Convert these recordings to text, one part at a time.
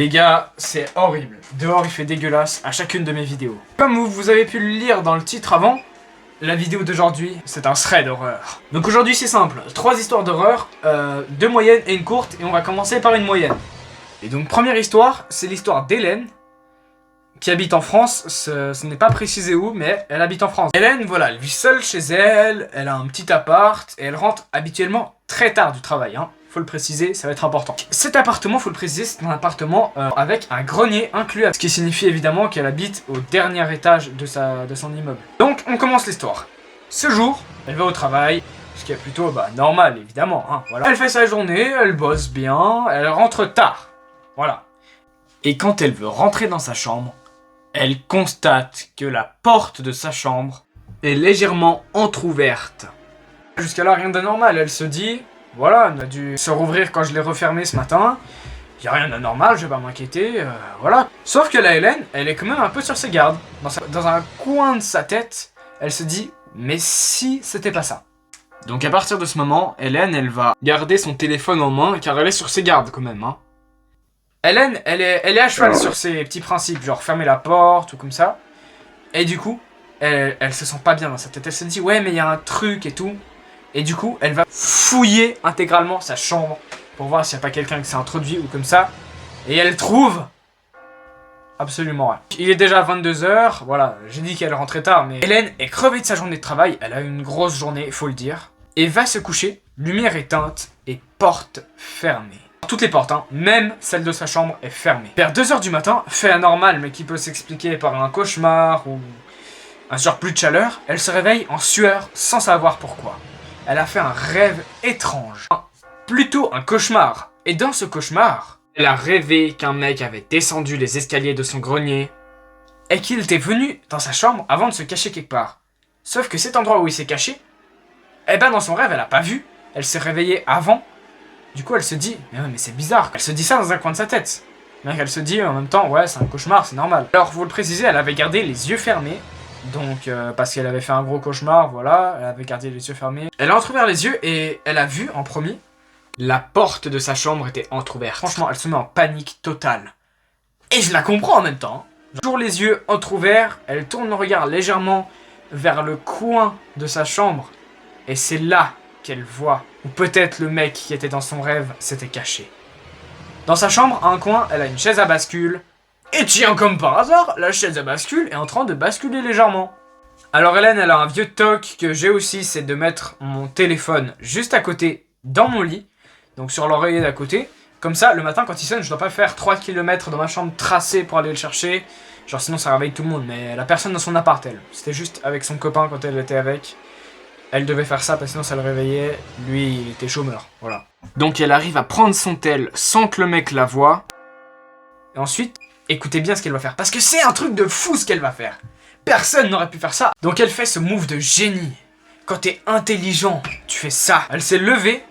Les gars, c'est horrible. Dehors, il fait dégueulasse à chacune de mes vidéos. Comme vous avez pu le lire dans le titre avant, la vidéo d'aujourd'hui, c'est un thread d'horreur. Donc aujourd'hui, c'est simple. 3 histoires d'horreur, 2 moyennes et une courte, et on va commencer par une moyenne. Et donc, première histoire, c'est l'histoire d'Hélène, qui habite en France. Ce n'est pas précisé où, mais elle habite en France. Hélène, voilà, elle vit seule chez elle, elle a un petit appart, et elle rentre habituellement très tard du travail, hein. Faut le préciser, ça va être important. Cet appartement, faut le préciser, c'est un appartement avec un grenier inclus, ce qui signifie évidemment qu'elle habite au dernier étage de son immeuble. Donc, on commence l'histoire. Ce jour, elle va au travail, ce qui est plutôt normal, évidemment, hein, voilà. Elle fait sa journée, elle bosse bien, elle rentre tard, voilà. Et quand elle veut rentrer dans sa chambre, elle constate que la porte de sa chambre est légèrement entrouverte. Jusqu'à là, rien d'anormal, elle se dit... Voilà, elle a dû se rouvrir quand je l'ai refermé ce matin. Y a rien d'anormal, je vais pas m'inquiéter, voilà. Sauf que la Hélène, elle est quand même un peu sur ses gardes. Dans un coin de sa tête, elle se dit, mais si c'était pas ça. Donc à partir de ce moment, Hélène, elle va garder son téléphone en main, car elle est sur ses gardes quand même, hein. Hélène, elle est à cheval sur ses petits principes, genre fermer la porte ou comme ça. Et du coup, elle se sent pas bien dans sa tête. Elle se dit, ouais, mais il y a un truc et tout. Et du coup, elle va fouiller intégralement sa chambre pour voir s'il n'y a pas quelqu'un qui s'est introduit ou comme ça. Et elle trouve absolument rien. Il est déjà 22 h, voilà, j'ai dit qu'elle rentrait tard, mais Hélène est crevée de sa journée de travail, elle a eu une grosse journée, il faut le dire. Et va se coucher, lumière éteinte et porte fermée. Toutes les portes, hein, même celle de sa chambre est fermée. Vers 2 h du matin, fait anormal mais qui peut s'expliquer par un cauchemar ou un surplus de chaleur, elle se réveille en sueur sans savoir pourquoi. Elle a fait un rêve étrange, plutôt un cauchemar. Et dans ce cauchemar, elle a rêvé qu'un mec avait descendu les escaliers de son grenier et qu'il était venu dans sa chambre avant de se cacher quelque part. Sauf que cet endroit où il s'est caché, dans son rêve, elle a pas vu. Elle s'est réveillée avant. Du coup, elle se dit, mais ouais, mais c'est bizarre. Elle se dit ça dans un coin de sa tête. Mais elle se dit en même temps, ouais, c'est un cauchemar, c'est normal. Alors, vous le précisez, elle avait gardé les yeux fermés. Donc, parce qu'elle avait fait un gros cauchemar, voilà, elle avait gardé les yeux fermés. Elle a entrouvert les yeux et elle a vu, en premier, la porte de sa chambre était entrouverte. Franchement, elle se met en panique totale. Et je la comprends en même temps. Toujours les yeux entrouverts, elle tourne le regard légèrement vers le coin de sa chambre. Et c'est là qu'elle voit, ou peut-être le mec qui était dans son rêve s'était caché. Dans sa chambre, à un coin, elle a une chaise à bascule. Et tiens, comme par hasard, la chaise à bascule est en train de basculer légèrement. Alors Hélène, elle a un vieux toc que j'ai aussi, c'est de mettre mon téléphone juste à côté, dans mon lit, donc sur l'oreiller d'à côté. Comme ça, le matin, quand il sonne, je dois pas faire 3 km dans ma chambre tracée pour aller le chercher. Genre sinon, ça réveille tout le monde, mais la personne dans son appart, elle. C'était juste avec son copain quand elle était avec. Elle devait faire ça, parce que sinon ça le réveillait. Lui, il était chômeur, voilà. Donc elle arrive à prendre son tel sans que le mec la voie. Et ensuite... écoutez bien ce qu'elle va faire, parce que c'est un truc de fou ce qu'elle va faire. Personne n'aurait pu faire ça. Donc elle fait ce move de génie. Quand t'es intelligent, tu fais ça. Elle s'est levée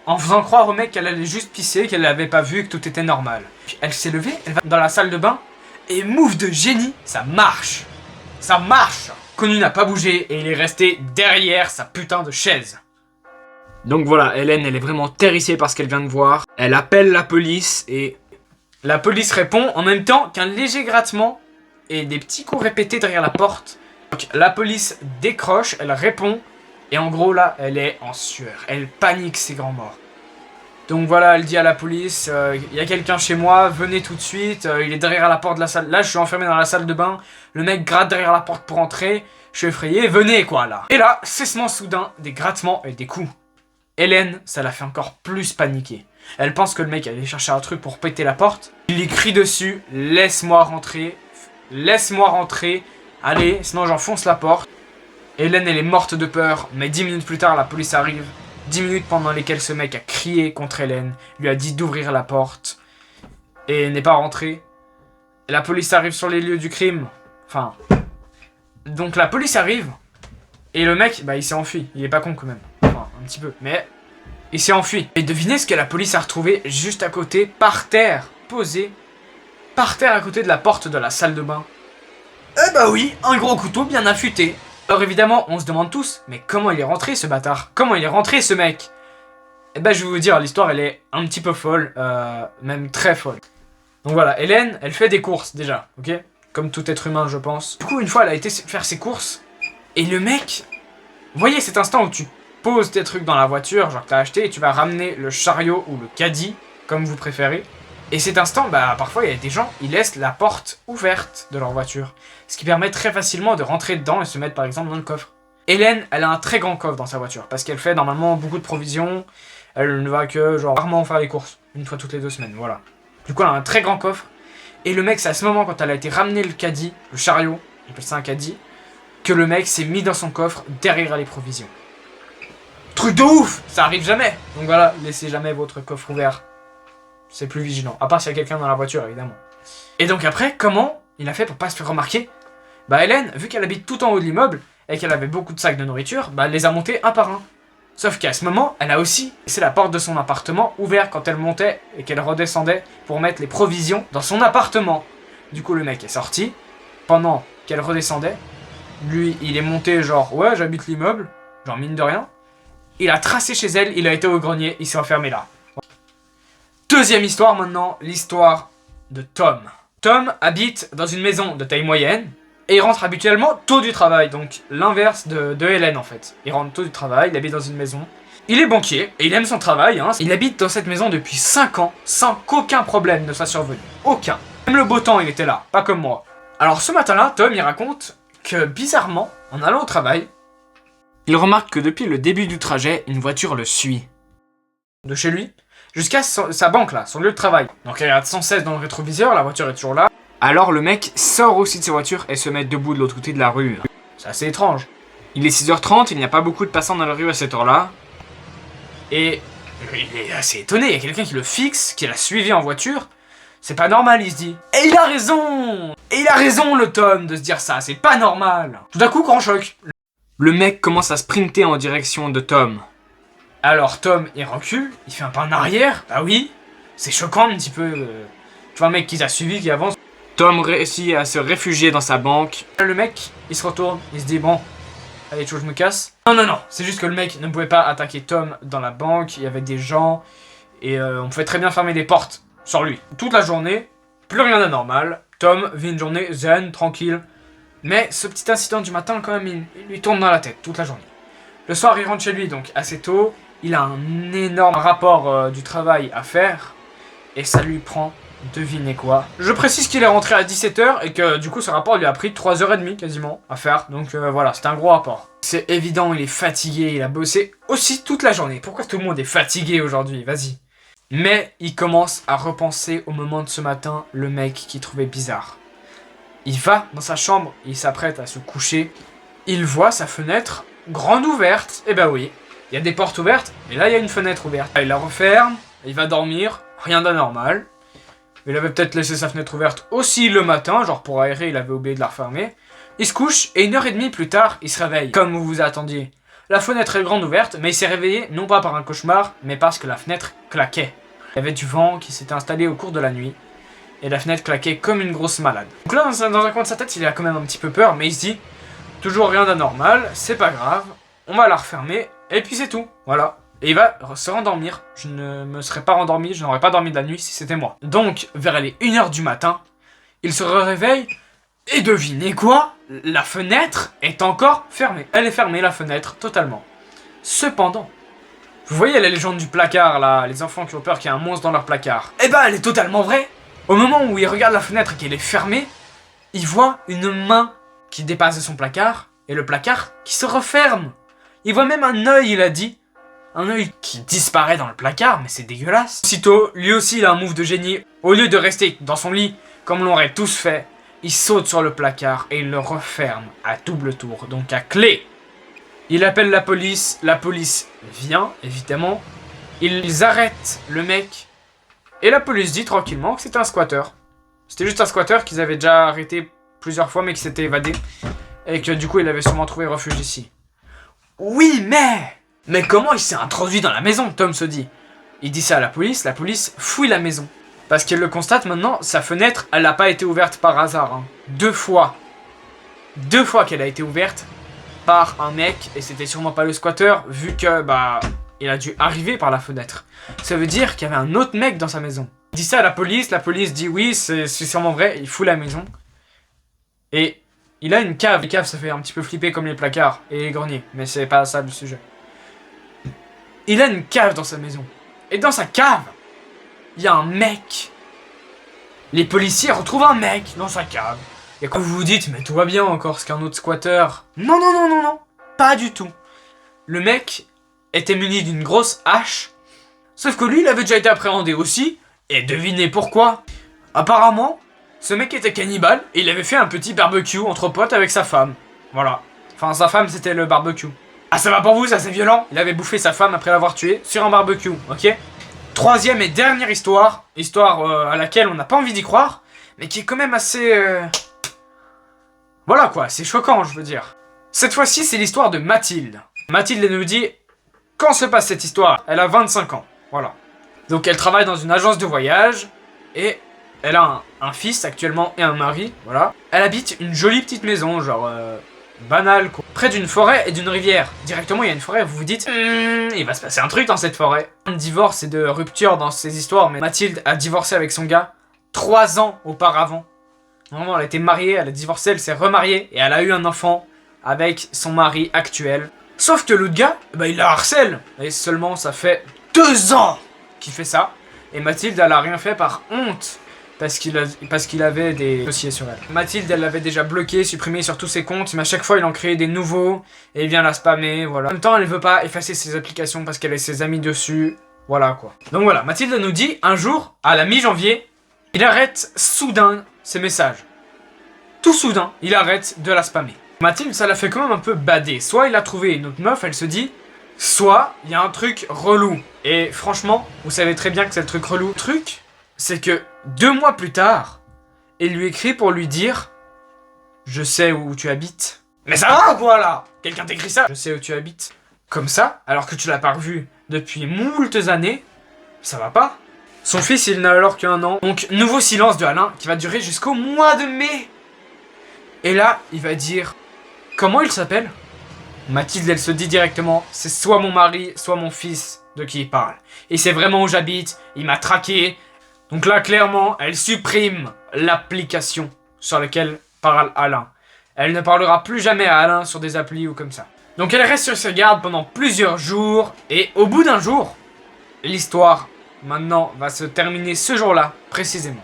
en faisant croire au mec qu'elle allait juste pisser, qu'elle l'avait pas vu, que tout était normal. Puis elle s'est levée, elle va dans la salle de bain, et move de génie, ça marche. Ça marche. Connu n'a pas bougé, et il est resté derrière sa putain de chaise. Donc voilà, Hélène, elle est vraiment terrifiée par ce qu'elle vient de voir. Elle appelle la police, et... la police répond en même temps qu'un léger grattement et des petits coups répétés derrière la porte. Donc la police décroche, elle répond et en gros là elle est en sueur, elle panique, c'est grand mort. Donc voilà, elle dit à la police, il y a quelqu'un chez moi, venez tout de suite, il est derrière la porte de la salle, là je suis enfermé dans la salle de bain, le mec gratte derrière la porte pour entrer, je suis effrayé, venez quoi là. Et là, cessement soudain, des grattements et des coups. Hélène, ça la fait encore plus paniquer. Elle pense que le mec allait chercher un truc pour péter la porte. Il lui crie dessus, laisse-moi rentrer, allez, sinon j'enfonce la porte. Hélène, elle est morte de peur, mais 10 minutes plus tard, la police arrive. 10 minutes pendant lesquelles ce mec a crié contre Hélène, lui a dit d'ouvrir la porte, et n'est pas rentré. Et la police arrive sur les lieux du crime, enfin... donc la police arrive, et le mec, il s'est enfui, il est pas con quand même, enfin, un petit peu, mais... il s'est enfui. Et devinez ce que la police a retrouvé juste à côté, par terre, posé, par terre à côté de la porte de la salle de bain. Oui, un gros couteau bien affûté. Alors évidemment, on se demande tous, mais comment il est rentré ce bâtard? Comment il est rentré ce mec? Je vais vous dire, l'histoire elle est un petit peu folle, même très folle. Donc voilà, Hélène, elle fait des courses déjà, ok? Comme tout être humain, je pense. Du coup, une fois, elle a été faire ses courses, et le mec... Vous voyez cet instant où tu poses tes trucs dans la voiture, genre que t'as acheté, et tu vas ramener le chariot ou le caddie, comme vous préférez. Et cet instant, bah parfois, il y a des gens, ils laissent la porte ouverte de leur voiture. Ce qui permet très facilement de rentrer dedans et se mettre par exemple dans le coffre. Hélène, elle a un très grand coffre dans sa voiture, parce qu'elle fait normalement beaucoup de provisions. Elle ne va que, genre, rarement faire les courses, une fois toutes les 2 semaines, voilà. Du coup, elle a un très grand coffre. Et le mec, c'est à ce moment, quand elle a été ramener le caddie, le chariot, on appelle ça un caddie, que le mec s'est mis dans son coffre derrière les provisions. Truc de ouf! Ça arrive jamais! Donc voilà, laissez jamais votre coffre ouvert. C'est plus vigilant. À part s'il y a quelqu'un dans la voiture, évidemment. Et donc après, comment il a fait pour pas se faire remarquer? Bah Hélène, vu qu'elle habite tout en haut de l'immeuble, et qu'elle avait beaucoup de sacs de nourriture, bah elle les a montés un par un. Sauf qu'à ce moment, elle a aussi laissé la porte de son appartement ouverte quand elle montait et qu'elle redescendait pour mettre les provisions dans son appartement. Du coup, le mec est sorti. Pendant qu'elle redescendait, lui, il est monté genre, ouais, j'habite l'immeuble, genre mine de rien. Il a tracé chez elle, il a été au grenier, il s'est enfermé là. Deuxième histoire maintenant, l'histoire de Tom. Tom habite dans une maison de taille moyenne et il rentre habituellement tôt du travail, donc l'inverse de Hélène en fait. Il rentre tôt du travail, il habite dans une maison. Il est banquier et il aime son travail, hein. Il habite dans cette maison depuis 5 ans sans qu'aucun problème ne soit survenu. Aucun. Même le beau temps il était là, pas comme moi. Alors ce matin-là, Tom il raconte que bizarrement, en allant au travail, il remarque que depuis le début du trajet, une voiture le suit. De chez lui jusqu'à sa banque là, son lieu de travail. Donc il regarde sans cesse dans le rétroviseur, la voiture est toujours là. Alors le mec sort aussi de sa voiture et se met debout de l'autre côté de la rue. C'est assez étrange. Il est 6h30, il n'y a pas beaucoup de passants dans la rue à cette heure-là. Et il est assez étonné, il y a quelqu'un qui le fixe, qui l'a suivi en voiture. C'est pas normal, il se dit. Et il a raison! Et il a raison le Tom de se dire ça, c'est pas normal. Tout d'un coup, grand choc. Le mec commence à sprinter en direction de Tom. Alors Tom, il recule, il fait un pas en arrière. Bah oui, c'est choquant un petit peu. Tu vois un mec qui t'a suivi, qui avance. Tom réussit à se réfugier dans sa banque. Le mec, il se retourne, il se dit bon, allez, tu veux que je me casse? Non, c'est juste que le mec ne pouvait pas attaquer Tom dans la banque, il y avait des gens, et on pouvait très bien fermer les portes sur lui. Toute la journée, plus rien d'anormal. Tom vit une journée zen, tranquille. Mais ce petit incident du matin, quand même, il lui tourne dans la tête toute la journée. Le soir, il rentre chez lui, donc assez tôt. Il a un énorme rapport du travail à faire. Et ça lui prend, devinez quoi. Je précise qu'il est rentré à 17h et que du coup, ce rapport lui a pris 3h30 quasiment à faire. Donc voilà, c'était un gros rapport. C'est évident, il est fatigué, il a bossé aussi toute la journée. Pourquoi tout le monde est fatigué aujourd'hui? Vas-y. Mais il commence à repenser au moment de ce matin, le mec qu'il trouvait bizarre. Il va dans sa chambre, il s'apprête à se coucher. Il voit sa fenêtre grande ouverte. Et ben oui, il y a des portes ouvertes, et là il y a une fenêtre ouverte. Il la referme, il va dormir, rien d'anormal. Il avait peut-être laissé sa fenêtre ouverte aussi le matin, genre pour aérer, il avait oublié de la refermer. Il se couche, et 1h30 plus tard, il se réveille, comme vous vous attendiez. La fenêtre est grande ouverte, mais il s'est réveillé non pas par un cauchemar, mais parce que la fenêtre claquait. Il y avait du vent qui s'était installé au cours de la nuit, et la fenêtre claquait comme une grosse malade. Donc là, dans un coin de sa tête, il a quand même un petit peu peur, mais il se dit, toujours rien d'anormal, c'est pas grave, on va la refermer, et puis c'est tout, voilà. Et il va se rendormir. Je ne me serais pas rendormi, je n'aurais pas dormi de la nuit si c'était moi. Donc, vers les 1h du matin, il se réveille, et devinez quoi? La fenêtre est encore fermée. Elle est fermée, la fenêtre, totalement. Cependant, vous voyez la légende du placard, là, les enfants qui ont peur qu'il y ait un monstre dans leur placard. Eh ben, elle est totalement vraie. Au moment où il regarde la fenêtre et qu'elle est fermée, il voit une main qui dépasse de son placard, et le placard qui se referme. Il voit même un œil, il a dit. Un œil qui disparaît dans le placard, mais c'est dégueulasse. Aussitôt, lui aussi il a un move de génie. Au lieu de rester dans son lit, comme l'ont tous fait, il saute sur le placard et il le referme à double tour, donc à clé. Il appelle la police vient, évidemment. Ils arrêtent le mec, et la police dit tranquillement que c'était un squatter. C'était juste un squatter qu'ils avaient déjà arrêté plusieurs fois, mais qui s'était évadé. Et que du coup, il avait sûrement trouvé refuge ici. Oui, mais comment il s'est introduit dans la maison, Tom se dit. Il dit ça à la police fouille la maison. Parce qu'il le constate maintenant, sa fenêtre, elle n'a pas été ouverte par hasard. Hein. 2 fois. 2 fois qu'elle a été ouverte par un mec, et c'était sûrement pas le squatter, vu que, il a dû arriver par la fenêtre. Ça veut dire qu'il y avait un autre mec dans sa maison. Il dit ça à la police dit oui, c'est sûrement vrai, il fout la maison. Et il a une cave. Les caves, ça fait un petit peu flipper comme les placards et les greniers, mais c'est pas ça le sujet. Il a une cave dans sa maison. Et dans sa cave, il y a un mec. Les policiers retrouvent un mec dans sa cave. Et quand vous vous dites, mais tout va bien encore, c'est qu'un autre squatter. Non, non, non, non, non, pas du tout. Le mec était muni d'une grosse hache. Sauf que lui, il avait déjà été appréhendé aussi. Et devinez pourquoi. Apparemment, ce mec était cannibale et il avait fait un petit barbecue entre potes avec sa femme. Voilà. Enfin, sa femme, c'était le barbecue. Ah, ça va pour vous, ça c'est violent. Il avait bouffé sa femme après l'avoir tuée sur un barbecue, ok? Troisième et dernière histoire. Histoire à laquelle on n'a pas envie d'y croire, mais qui est quand même assez... Voilà quoi, c'est choquant, je veux dire. Cette fois-ci, c'est l'histoire de Mathilde. Mathilde, elle nous dit... Quand se passe cette histoire? Elle a 25 ans, voilà. Donc elle travaille dans une agence de voyage, et elle a un fils actuellement et un mari, voilà. Elle habite une jolie petite maison, genre... banal quoi. Près d'une forêt et d'une rivière. Directement il y a une forêt, vous vous dites il va se passer un truc dans cette forêt. Un divorce et de rupture dans ces histoires, mais Mathilde a divorcé avec son gars 3 ans auparavant. Vraiment, elle a été mariée, elle a divorcé, elle s'est remariée et elle a eu un enfant avec son mari actuel. Sauf que l'autre gars, bah, il la harcèle. Et seulement ça fait 2 ans qu'il fait ça. Et Mathilde, elle a rien fait par honte. Parce qu'il avait des dossiers sur elle. Mathilde, elle l'avait déjà bloqué, supprimé sur tous ses comptes, mais à chaque fois, il en créait des nouveaux, et il vient la spammer, voilà. En même temps, elle veut pas effacer ses applications parce qu'elle a ses amis dessus, voilà quoi. Donc voilà, Mathilde nous dit, un jour, à la mi-janvier, il arrête soudain ses messages. Tout soudain, il arrête de la spammer. Mathilde, ça l'a fait quand même un peu bader. Soit il a trouvé une autre meuf, elle se dit, soit il y a un truc relou. Et franchement, vous savez très bien que c'est le truc relou. Le truc, c'est que 2 mois plus tard, il lui écrit pour lui dire « Je sais où tu habites. » Mais ça va quoi là? Quelqu'un t'écrit ça? « Je sais où tu habites. » Comme ça, alors que tu l'as pas revu depuis moultes années, ça va pas. Son fils, il n'a alors qu'1 an. Donc, nouveau silence de Alain qui va durer jusqu'au mois de mai. Et là, il va dire « Comment il s'appelle ?» Mathilde, elle se dit directement « C'est soit mon mari, soit mon fils de qui il parle. Et c'est vraiment où j'habite, il m'a traqué. » Donc là, clairement, elle supprime l'application sur laquelle parle Alain. Elle ne parlera plus jamais à Alain sur des applis ou comme ça. Donc elle reste sur ses gardes pendant plusieurs jours. Et au bout d'un jour, l'histoire, maintenant, va se terminer ce jour-là, précisément.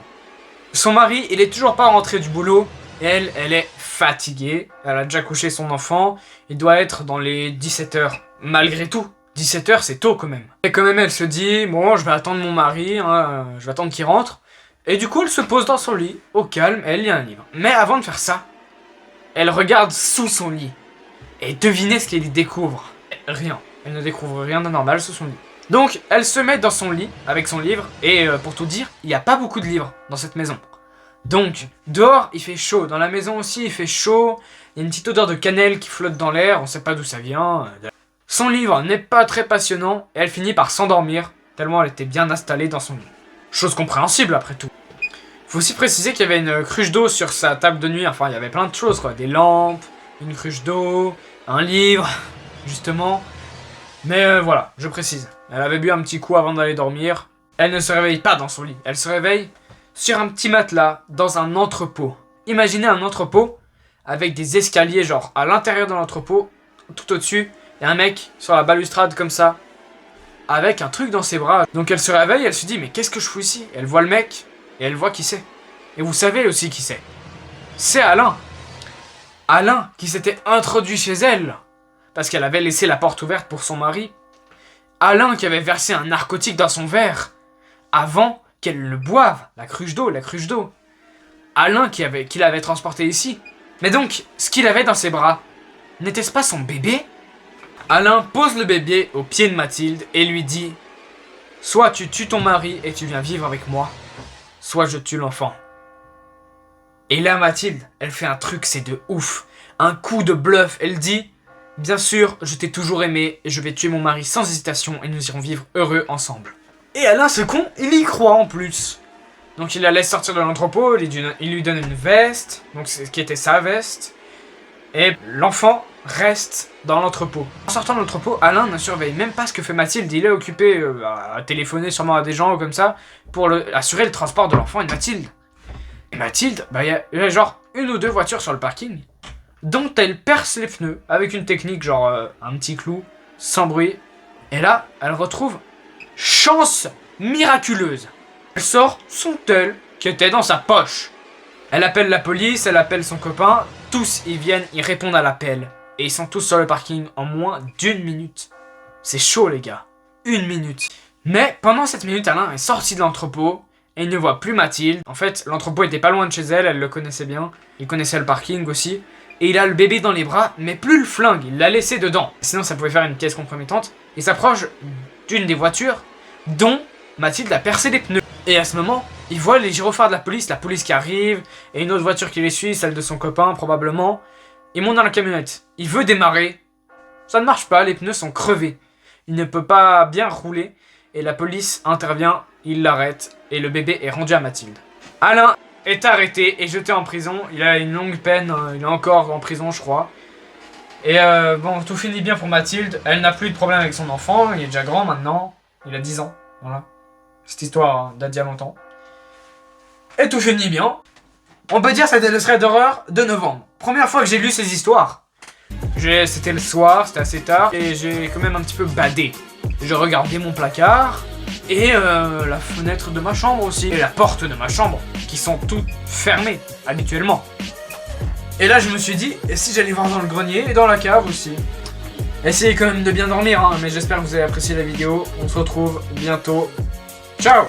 Son mari, il est toujours pas rentré du boulot. Et elle est fatiguée. Elle a déjà couché son enfant. Il doit être dans les 17h, malgré tout. 17h, c'est tôt quand même. Et quand même, elle se dit, bon, je vais attendre mon mari, hein, je vais attendre qu'il rentre. Et du coup, elle se pose dans son lit, au calme, et elle lit un livre. Mais avant de faire ça, elle regarde sous son lit. Et devinez ce qu'elle y découvre. Rien. Elle ne découvre rien de normal sous son lit. Donc, elle se met dans son lit, avec son livre, et pour tout dire, il n'y a pas beaucoup de livres dans cette maison. Donc, dehors, il fait chaud. Dans la maison aussi, il fait chaud. Il y a une petite odeur de cannelle qui flotte dans l'air, on sait pas d'où ça vient. Son livre n'est pas très passionnant et elle finit par s'endormir, tellement elle était bien installée dans son lit. Chose compréhensible après tout. Faut aussi préciser qu'il y avait une cruche d'eau sur sa table de nuit, enfin il y avait plein de choses quoi, des lampes, une cruche d'eau, un livre, justement. Mais voilà, je précise, elle avait bu un petit coup avant d'aller dormir. Elle ne se réveille pas dans son lit, elle se réveille sur un petit matelas dans un entrepôt. Imaginez un entrepôt avec des escaliers genre à l'intérieur de l'entrepôt, tout au-dessus. Il y a un mec sur la balustrade comme ça, avec un truc dans ses bras. Donc elle se réveille, elle se dit mais qu'est-ce que je fous ici? Elle voit le mec, et elle voit qui c'est. Et vous savez aussi qui c'est. C'est Alain. Alain qui s'était introduit chez elle, parce qu'elle avait laissé la porte ouverte pour son mari. Alain qui avait versé un narcotique dans son verre, avant qu'elle le boive, la cruche d'eau. Alain qui l'avait transporté ici. Mais donc, ce qu'il avait dans ses bras, n'était-ce pas son bébé? Alain pose le bébé au pied de Mathilde et lui dit « Soit tu tues ton mari et tu viens vivre avec moi, soit je tue l'enfant. » Et là Mathilde, elle fait un truc, c'est de ouf. Un coup de bluff, elle dit « Bien sûr, je t'ai toujours aimé et je vais tuer mon mari sans hésitation et nous irons vivre heureux ensemble. » Et Alain, ce con, il y croit en plus. Donc il la laisse sortir de l'entrepôt, il lui donne une veste, donc qui était sa veste. Et l'enfant reste dans l'entrepôt. En sortant de l'entrepôt, Alain ne surveille même pas ce que fait Mathilde. Il est occupé à téléphoner sûrement à des gens ou comme ça pour assurer le transport de l'enfant et de Mathilde. Et Mathilde, il y a genre 1 ou 2 voitures sur le parking dont elle perce les pneus avec une technique genre un petit clou, sans bruit. Et là, elle retrouve chance miraculeuse. Elle sort son tel qui était dans sa poche. Elle appelle la police, elle appelle son copain. Tous ils viennent, ils répondent à l'appel. Et ils sont tous sur le parking en moins d'1 minute. C'est chaud les gars. 1 minute. Mais pendant cette minute, Alain est sorti de l'entrepôt. Et il ne voit plus Mathilde. En fait, l'entrepôt était pas loin de chez elle, elle le connaissait bien. Il connaissait le parking aussi. Et il a le bébé dans les bras, mais plus le flingue, il l'a laissé dedans. Sinon ça pouvait faire une pièce compromettante. Il s'approche d'une des voitures dont Mathilde a percé les pneus. Et à ce moment, il voit les gyrophares de la police qui arrive, et une autre voiture qui les suit, celle de son copain probablement. Il monte dans la camionnette. Il veut démarrer. Ça ne marche pas, les pneus sont crevés. Il ne peut pas bien rouler, et la police intervient, il l'arrête, et le bébé est rendu à Mathilde. Alain est arrêté et jeté en prison. Il a une longue peine, il est encore en prison je crois. Et bon, tout finit bien pour Mathilde. Elle n'a plus de problème avec son enfant, il est déjà grand maintenant. Il a 10 ans, voilà. Cette histoire date d'il y a longtemps. Et tout finit bien. On peut dire que c'était le thread d'horreur de novembre. Première fois que j'ai lu ces histoires. C'était le soir, c'était assez tard, et j'ai quand même un petit peu badé. Je regardais mon placard, et la fenêtre de ma chambre aussi, et la porte de ma chambre, qui sont toutes fermées, habituellement. Et là je me suis dit, et si j'allais voir dans le grenier, et dans la cave aussi. Essayez quand même de bien dormir, hein, mais j'espère que vous avez apprécié la vidéo. On se retrouve bientôt. Ciao!